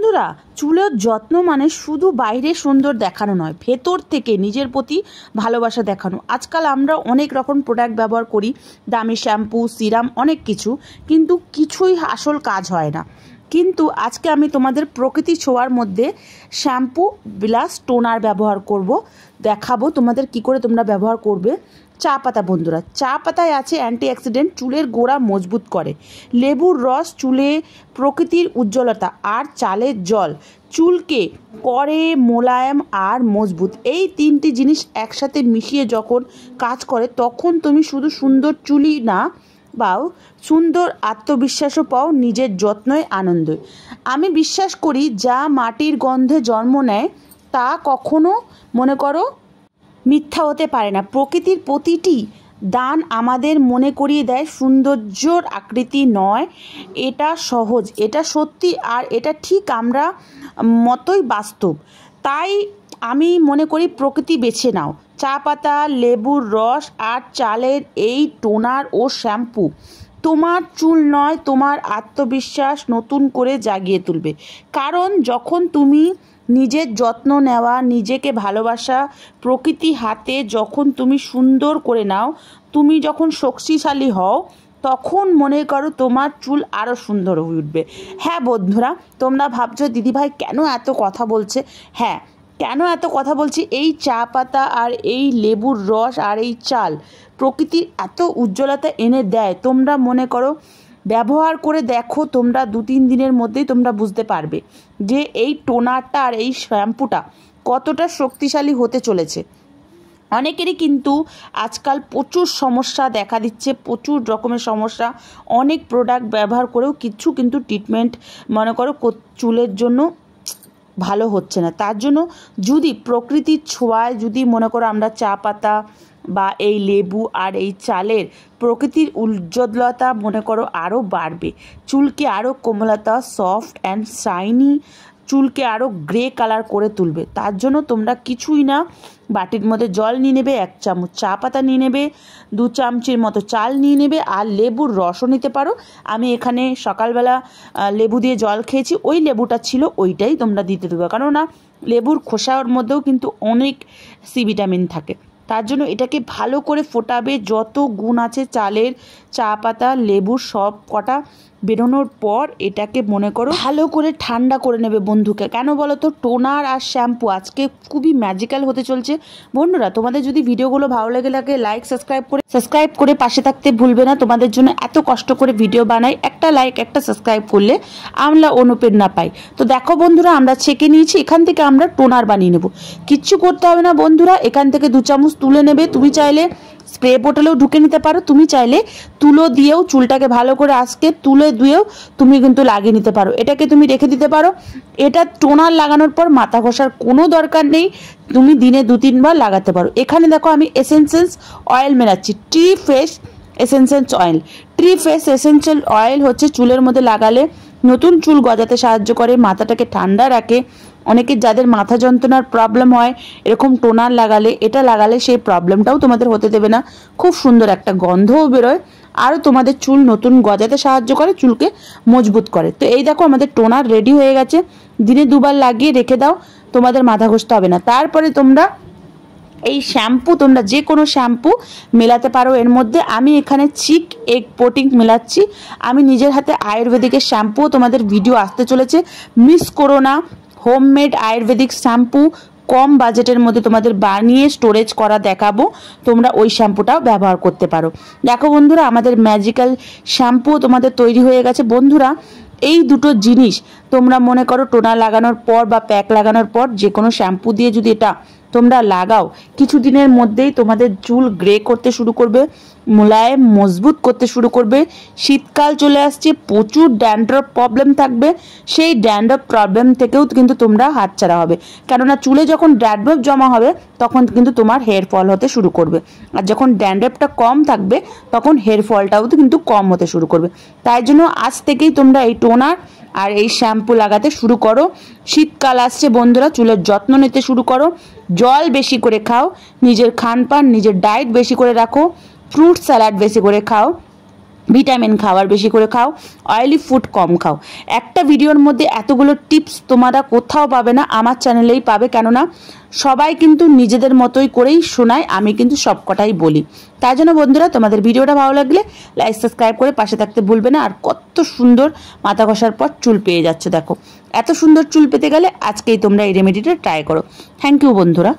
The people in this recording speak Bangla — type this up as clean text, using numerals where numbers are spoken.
বন্ধুরা, চুলের যত্ন মানে শুধু বাইরে সুন্দর দেখানো নয়, ভেতর থেকে নিজের প্রতি ভালোবাসা দেখানো। আজকাল আমরা অনেক রকম প্রোডাক্ট ব্যবহার করি, দামি শ্যাম্পু, সিরাম, অনেক কিছু, কিন্তু কিছুই আসল কাজ হয় না। কিন্তু আজকে আমি তোমাদের প্রকৃতি ছোঁয়ার মধ্যে শ্যাম্পু প্লাস টোনার ব্যবহার করব, দেখাবো তোমাদের কি করে তোমরা ব্যবহার করবে। চা পাতা বন্ধুরা, চা পাতায় আছে অ্যান্টিঅক্সিডেন্ট, চুলের গোড়া মজবুত করে। লেবুর রস চুলে প্রকৃতির উজ্জ্বলতা, আর চালের জল চুলকে করে মোলায়েম আর মজবুত। এই তিনটি জিনিস একসাথে মিশিয়ে যখন কাজ করে তখন তুমি শুধু সুন্দর চুলই না পাও, সুন্দর আত্মবিশ্বাসও পাও, নিজের যত্নয় আনন্দ। আমি বিশ্বাস করি যা মাটির গন্ধে জন্ম নেয় তা কখনো মনে করো মিথ্যা হতে পারে না। প্রকৃতির প্রতিটি দান আমাদের মনে করিয়ে দেয় সৌন্দর্যর আকৃতি নয়, এটা সহজ, এটা সত্যি, আর এটা ঠিক আমরা মতোই বাস্তব। তাই আমি মনে করি প্রকৃতি বেছে নাও। চা পাতা, লেবুর রস আর চালের এই টোনার ও শ্যাম্পু তোমার চুল নয়, তোমার আত্মবিশ্বাস নতুন করে জাগিয়ে তুলবে। কারণ যখন তুমি নিজের যত্ন নেওয়া, নিজেকে ভালোবাসা, প্রকৃতি হাতে যখন তুমি সুন্দর করে নাও, তুমি যখন শক্তিশালী হও, তখন মনে করো তোমার চুল আরও সুন্দর হয়ে উঠবে। হ্যাঁ বন্ধুরা, তোমরা ভাবছো দিদিভাই কেন এত কথা বলছে? হ্যাঁ, কেন এত কথা বলছি, এই চা পাতা আর এই লেবুর রস আর এই চাল প্রকৃতির এত উজ্জ্বলতা এনে দেয়। তোমরা মনে করো ব্যবহার করে দেখো, তোমরা 2-3 দিনের মধ্যেই তোমরা বুঝতে পারবে যে এই টোনারটা আর এই শ্যাম্পুটা কতটা শক্তিশালী হতে চলেছে। অনেকেরই কিন্তু আজকাল প্রচুর সমস্যা দেখা দিচ্ছে, প্রচুর রকমের সমস্যা। অনেক প্রোডাক্ট ব্যবহার করেও কিছু কিন্তু ট্রিটমেন্ট মনে করো চুলের জন্য ভালো হচ্ছে না। তার জন্য যদি প্রকৃতির ছোঁয়ায় যদি মনে করো আমরা চা পাতা বা এই লেবু আর এই চালের প্রকৃতির উজ্জ্বলতা মনে করো আরও বাড়বে, চুলকে আরও কোমলতা, সফট অ্যান্ড শাইনি, চুলকে আরও গ্রে কালার করে তুলবে। তার জন্য তোমরা কিছুই না, বাটির মধ্যে জল নিয়ে নেবে, 1 চামচ চা পাতা নিয়ে নেবে, 2 চামচের মতো চাল নিয়ে নেবে, আর লেবুর রসও নিতে পারো। আমি এখানে সকালবেলা লেবু দিয়ে জল খেয়েছি, ওই লেবুটা ছিল ওইটাই তোমরা দিতে দেবে, কেননা লেবুর খোসার মধ্যেও কিন্তু অনেক সি ভিটামিন থাকে। তার জন্য এটাকে ভালো করে ফোটাবে, যত গুণ আছে চালের, চা পাতা, লেবুর সব কটা বেরোনোর পর এটাকে মনে করো ভালো করে ঠান্ডা করে নেবে বন্ধুকে। কেন বলো তো, টোনার আর শ্যাম্পু আজকে খুবই ম্যাজিক্যাল হতে চলছে। বন্ধুরা, তোমাদের যদি ভিডিওগুলো ভালো লেগে থাকে লাইক সাবস্ক্রাইব করে পাশে থাকতে ভুলবে না। তোমাদের জন্য এত কষ্ট করে ভিডিও বানাই, একটা লাইক একটা সাবস্ক্রাইব করলে আমরা অনুপ্রেরণা পাই। তো দেখো বন্ধুরা, আমরা ছেঁকে নিয়েছি, এখান থেকে আমরা টোনার বানিয়ে নেব। কিচ্ছু করতে হবে না বন্ধুরা, এখান থেকে 2 চামচ তুলে নেবে। তুমি চাইলে স্প্রে বোতলেও ঢুকে নিতে পারো, তুমি চাইলে তুলো দিয়েও চুলটাকে ভালো করে আজকে তুলে দিয়েও তুমি কিন্তু লাগিয়ে নিতে পারো। এটাকে তুমি রেখে দিতে পারো। এটা টোনার লাগানোর পর মাথা ঘষার কোনো দরকার নেই, তুমি দিনে 2-3 বার লাগাতে পারো। এখানে দেখো আমি এসেন্সিয়াল অয়েল মেলাচ্ছি, ট্রি ফ্রেশ এসেন্সিয়াল অয়েল হচ্ছে চুলের মধ্যে লাগালে নতুন চুল গজাতে সাহায্য করে, মাথাটাকে ঠান্ডা রাখে। অনেকে যাদের মাথা যন্ত্রণার প্রবলেম হয়, এরকম টোনার লাগালে, এটা লাগালে সেই প্রবলেমটাও তোমাদের হতে দেবে না। খুব সুন্দর একটা গন্ধও বেরোয়, আরও তোমাদের চুল নতুন গজাতে সাহায্য করে, চুলকে মজবুত করে। তো এই দেখো আমাদের টোনার রেডি হয়ে গেছে। দিনে 2 বার লাগিয়ে রেখে দাও, তোমাদের মাথা ঘষতে হবে না। তারপরে তোমরা এই শ্যাম্পু, তোমরা যে কোনো শ্যাম্পু মেলাতে পারো এর মধ্যে। আমি এখানে চিক এগ পোটিং মেলাচ্ছি। আমি নিজের হাতে আয়ুর্বেদিকের শ্যাম্পু, তোমাদের ভিডিও আসতে চলেছে, মিস করো না। হোমমেড আয়ুর্বেদিক শ্যাম্পু কম বাজেটের মধ্যে তোমাদের বানিয়ে স্টোরেজ করা দেখাবো, তোমরা ওই শ্যাম্পুটাও ব্যবহার করতে পারো। দেখো বন্ধুরা, আমাদের ম্যাজিক্যাল শ্যাম্পু তোমাদের তৈরি হয়ে গেছে। বন্ধুরা, এই দুটো জিনিস তোমরা মনে করো টোনার লাগানোর পর বা প্যাক লাগানোর পর যে কোনো শ্যাম্পু দিয়ে যদি এটা তোমরা লাগাও, কিছুদিনের মধ্যেই তোমাদের চুল গ্রে করতে শুরু করবে, মোলায়েম মজবুত করতে শুরু করবে। শীতকাল চলে আসছে, প্রচুর ড্যান্ড্রফ প্রবলেম থাকবে, সেই ড্যান্ড্রফ প্রবলেম থেকেও কিন্তু তোমরা হাতছাড়া হবে। কেননা চুলে যখন ড্যান্ড্রফ জমা হবে তখন কিন্তু তোমার হেয়ার ফল হতে শুরু করবে, আর যখন ড্যান্ড্রফটা কম থাকবে তখন হেয়ার ফলটাও কিন্তু কম হতে শুরু করবে। তাই জন্য আজ থেকেই তোমরা এই টোনার আর এই শ্যাম্পু লাগাতে শুরু করো। শীতকাল আসছে বন্ধুরা, চুলের যত্ন নিতে শুরু করো, জল বেশি করে খাও, নিজের খানপান, নিজের ডায়েট বেশি করে রাখো, ফ্রুট স্যালাড বেশি করে খাও, ভিটামিন খাবার বেশি করে খাও, অয়েলি ফুড কম খাও। একটা ভিডিওর মধ্যে এতগুলো টিপস তোমরা কোথাও পাবে না, আমার চ্যানেলেই পাবে। কেননা সবাই কিন্তু নিজেদের মতোই করেই শোনায়, আমি কিন্তু সবকটাই বলি। তাই জন্য বন্ধুরা, তোমাদের ভিডিওটা ভালো লাগলে লাইক সাবস্ক্রাইব করে পাশে থাকতে ভুলবে না। আর কত সুন্দর মাথা ঘষার পর চুল পেয়ে যাচ্ছে, দেখো। এত সুন্দর চুল পেতে গেলে আজকেই তোমরা এই রেমেডিটা ট্রাই করো। থ্যাংক ইউ বন্ধুরা।